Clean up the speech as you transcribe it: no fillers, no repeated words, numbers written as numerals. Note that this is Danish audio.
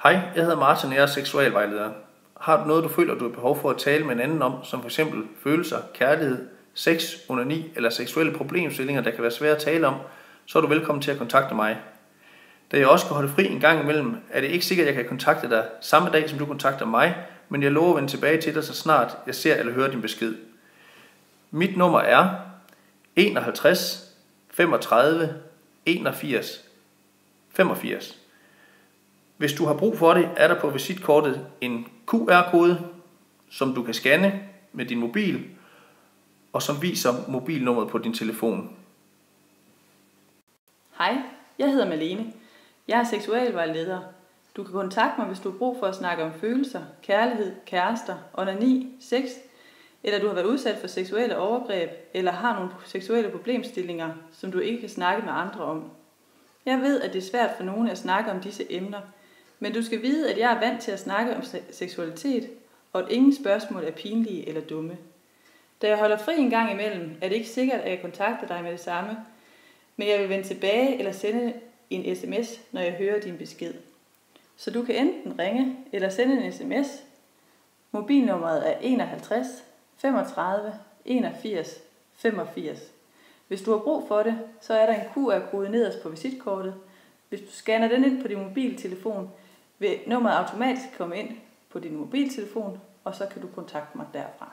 Hej, jeg hedder Martin, og jeg er seksualvejleder. Har du noget, du føler, du har behov for at tale med en anden om, som f.eks. følelser, kærlighed, sex, onani eller seksuelle problemstillinger, der kan være svære at tale om, så er du velkommen til at kontakte mig. Da jeg også skal holde fri en gang imellem, er det ikke sikkert, at jeg kan kontakte dig samme dag, som du kontakter mig, men jeg lover at vende tilbage til dig, så snart jeg ser eller hører din besked. Mit nummer er 51 35 81 85. Hvis du har brug for det, er der på visitkortet en QR-kode, som du kan scanne med din mobil, og som viser mobilnummeret på din telefon. Hej, jeg hedder Malene. Jeg er seksualvejleder. Du kan kontakte mig, hvis du har brug for at snakke om følelser, kærlighed, kærester, onani, sex, eller du har været udsat for seksuelle overgreb, eller har nogle seksuelle problemstillinger, som du ikke kan snakke med andre om. Jeg ved, at det er svært for nogen at snakke om disse emner, men du skal vide, at jeg er vant til at snakke om seksualitet, og at ingen spørgsmål er pinlige eller dumme. Da jeg holder fri en gang imellem, er det ikke sikkert, at jeg kontakter dig med det samme, men jeg vil vende tilbage eller sende en sms, når jeg hører din besked. Så du kan enten ringe eller sende en sms. Mobilnummeret er 51 35 81 85. Hvis du har brug for det, så er der en QR-kode nederst på visitkortet. Hvis du scanner den ind på din mobiltelefon, vil nummeret automatisk komme ind på din mobiltelefon, og så kan du kontakte mig derfra.